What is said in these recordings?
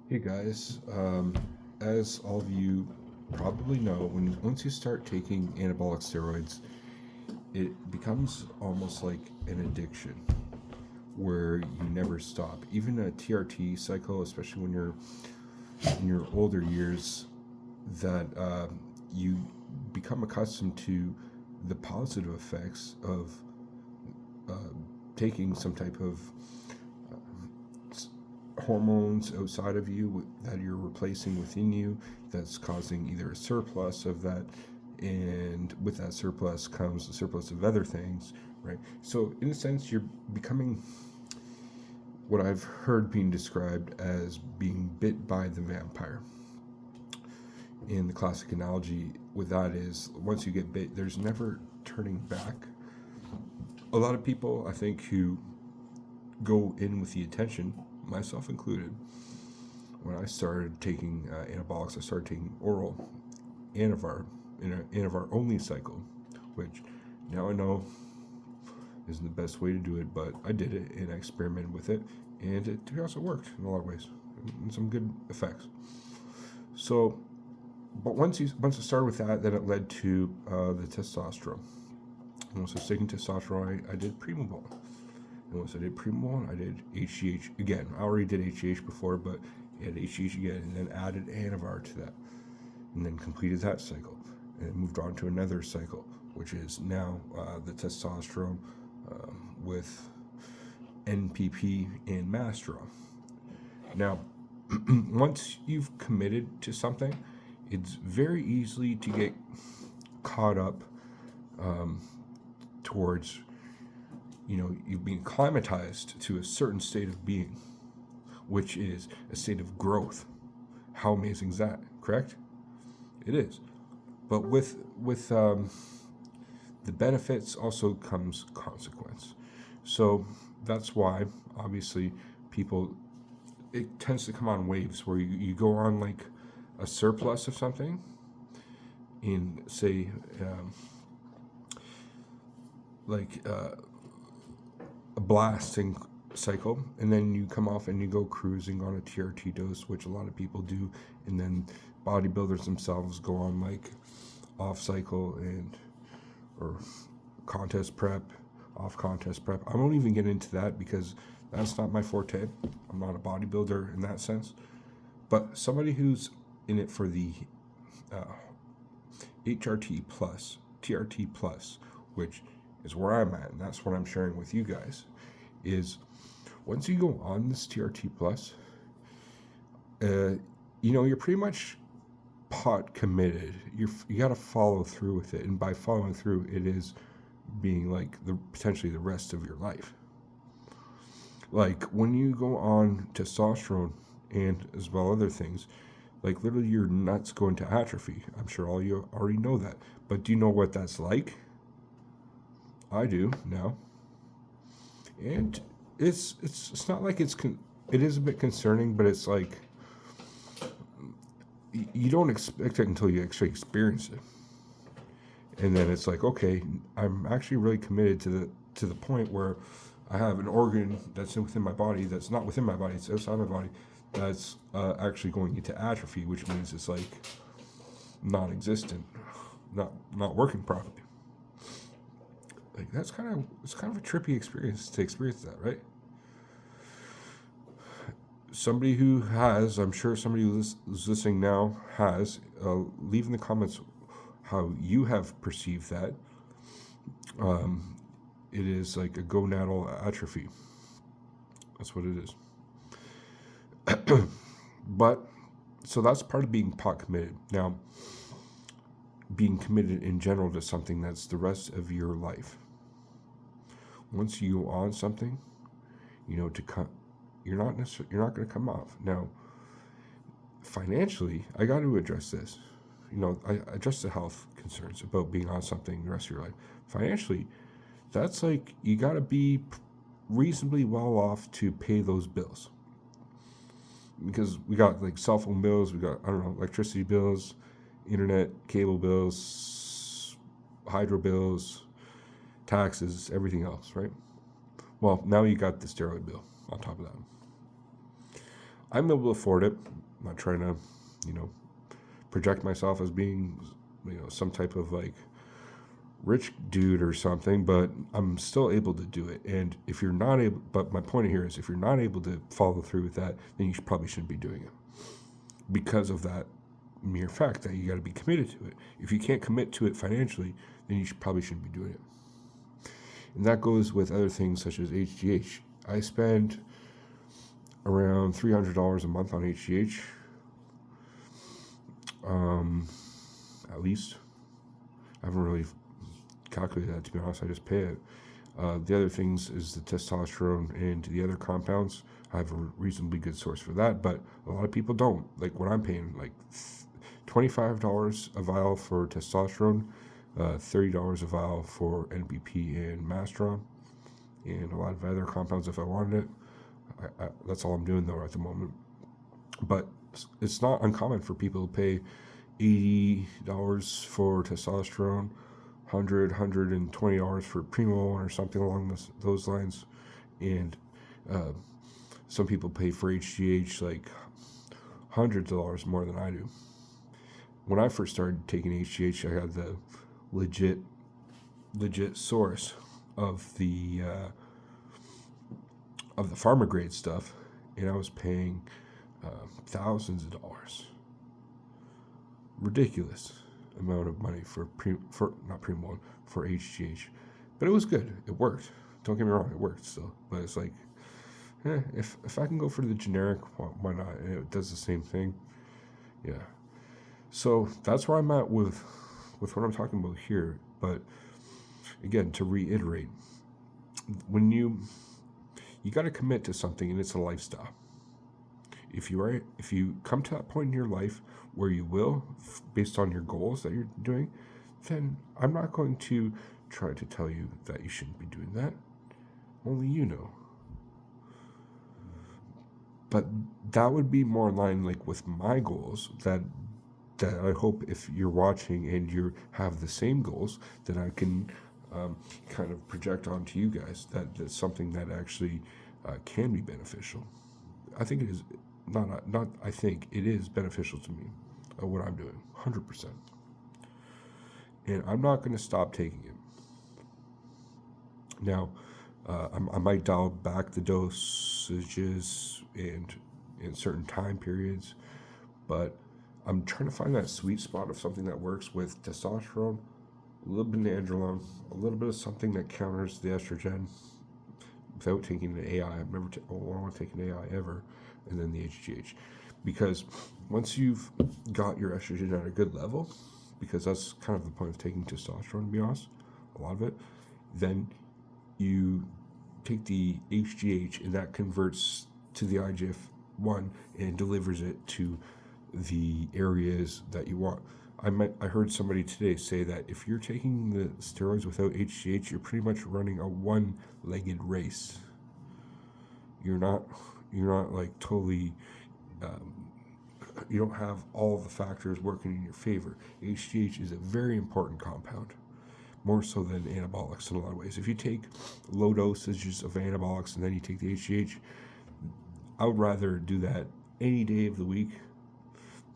Hey guys, as all of you probably know, once you start taking anabolic steroids, it becomes almost like an addiction where you never stop. Even a TRT cycle, especially when you're in your older years, that you become accustomed to the positive effects of uh, taking some type of hormones outside of you that you're replacing within you that's causing either a surplus of that, and with that surplus comes a surplus of other things, right? So in a sense you're becoming what I've heard being described as being bit by the vampire. And the classic analogy with that is once you get bit there's never turning back. A lot of people, I think, who go in with the intention, myself included, when I started taking anabolics, I started taking oral Anavar in an Anavar only cycle, which now I know isn't the best way to do it, but I did it and I experimented with it, and it also worked in a lot of ways, and some good effects. So, but once I started with that, then it led to the testosterone. And once I was taking testosterone, I did Primabol. And once I did Primabol, I did HGH again. I already did HGH before, but I had HGH again, and then added Anavar to that, and then completed that cycle, and moved on to another cycle, which is now the testosterone with NPP and Masteron. Now, once you've committed to something, it's very easily to get caught up towards, you've been acclimatized to a certain state of being, which is a state of growth. How amazing is that? Correct? It is. But with the benefits also comes consequence. So that's why, obviously, people, it tends to come on waves where you go on like a surplus of something in, say, like a blasting cycle, and then you come off and you go cruising on a TRT dose, which a lot of people do, and then bodybuilders themselves go on like off cycle and or contest prep, off contest prep. I won't even get into that because that's not my forte. I'm not a bodybuilder in that sense. But somebody who's in it for the HRT plus, TRT plus, which is where I'm at, and that's what I'm sharing with you guys, is once you go on this TRT plus, you're pretty much pot committed. You got to follow through with it, and by following through, it is being like the potentially the rest of your life. Like when you go on testosterone and as well other things, like literally your nuts go into atrophy. I'm sure all you already know that, but do you know what that's like? I do now, and it's not like it is a bit concerning, but it's like you don't expect it until you actually experience it, and then it's like, okay, I'm actually really committed to the point where I have an organ that's within my body that's not within my body, it's outside my body, that's actually going into atrophy, which means it's like non-existent, not working properly. Like it's kind of a trippy experience to experience that, right? Somebody who has, I'm sure somebody who's listening now has, leave in the comments how you have perceived that. It is like a gonadal atrophy. That's what it is. But so that's part of being pot committed. Now, being committed in general to something that's the rest of your life. Once you go on something, to cut, you're not going to come off. Now, financially, I got to address this. I address the health concerns about being on something the rest of your life. Financially, that's like you got to be reasonably well off to pay those bills, because we got like cell phone bills, we got, I don't know, electricity bills, internet, cable bills, hydro bills, taxes, everything else, right? Well, now you got the steroid bill on top of that. I'm able to afford it. I'm not trying to, project myself as being, some type of like rich dude or something, but I'm still able to do it. And if you're not able, but my point here is if you're not able to follow through with that, then you probably shouldn't be doing it because of that mere fact that you got to be committed to it. If you can't commit to it financially, then you probably shouldn't be doing it. And that goes with other things such as HGH. I spend around $300 a month on HGH, at least. I haven't really calculated that, to be honest. I just pay it. The other things is the testosterone and the other compounds. I have a reasonably good source for that, but a lot of people don't. Like what I'm paying, like $25 a vial for testosterone, $30 a vial for NPP and Mastron, and a lot of other compounds if I wanted it. That's all I'm doing though at the moment. But it's not uncommon for people to pay $80 for testosterone, $120 for Primo or something along those lines, and some people pay for HGH like hundreds of dollars more than I do. When I first started taking HGH, I had the legit source of the pharma grade stuff, and I was paying thousands of dollars. Ridiculous amount of money for HGH, but it was good. It worked. Don't get me wrong, it worked still. But it's like, if I can go for the generic, why not? And it does the same thing. Yeah. So that's where I'm at with what I'm talking about here. But again, to reiterate, when you got to commit to something, and it's a lifestyle. If you come to that point in your life where you will, based on your goals that you're doing, then I'm not going to try to tell you that you shouldn't be doing that. Only you know. But that would be more in line like with my goals that I hope if you're watching and you have the same goals, that I can kind of project onto you guys that's something that actually can be beneficial. I think it is not. I think it is beneficial to me, what I'm doing, 100%. And I'm not going to stop taking it. Now, I might dial back the dosages and in certain time periods, but I'm trying to find that sweet spot of something that works with testosterone, a little bit of androgen, a little bit of something that counters the estrogen without taking an AI. I've never taken AI ever, and then the HGH. Because once you've got your estrogen at a good level, because that's kind of the point of taking testosterone, to be honest, a lot of it, then you take the HGH and that converts to the IGF-1 and delivers it to the areas that you want. I heard somebody today say that if you're taking the steroids without HGH, you're pretty much running a one-legged race. You're not like totally. You don't have all the factors working in your favor. HGH is a very important compound, more so than anabolics in a lot of ways. If you take low dosages of anabolics and then you take the HGH, I would rather do that any day of the week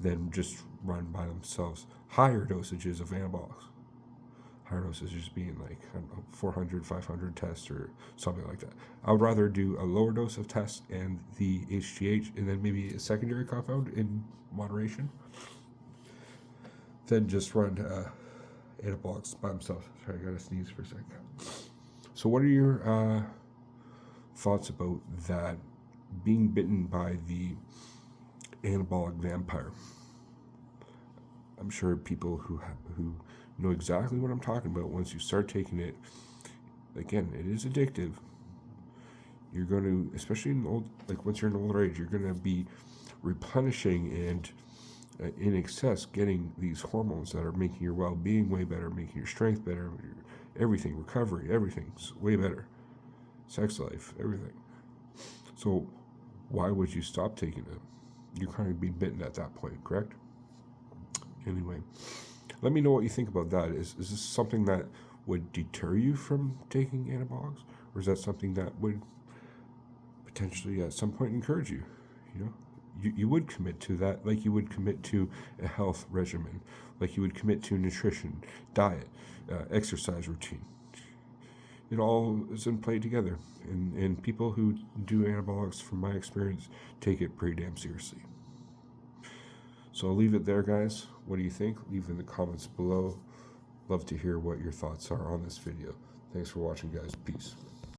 than just run by themselves higher dosages of anabolics. Higher dosages being like, I don't know, 400, 500 tests or something like that. I would rather do a lower dose of tests and the HGH and then maybe a secondary compound in moderation than just run anabolics by themselves. Sorry, I gotta sneeze for a second. So what are your thoughts about that, being bitten by the anabolic vampire? I'm sure people who know exactly what I'm talking about, once you start taking it, again, it is addictive. You're going to, especially once you're in older age, you're going to be replenishing and in excess getting these hormones that are making your well-being way better, making your strength better, everything, recovery, everything's way better. Sex life, everything. So why would you stop taking it? You're kind of being bitten at that point, correct? Anyway, let me know what you think about that. Is this something that would deter you from taking anabolics? Or is that something that would potentially at some point encourage you? you would commit to that, like you would commit to a health regimen, like you would commit to nutrition, diet, exercise routine. It all is in play together. And people who do anabolics, from my experience, take it pretty damn seriously. So I'll leave it there, guys. What do you think? Leave in the comments below. Love to hear what your thoughts are on this video. Thanks for watching, guys. Peace.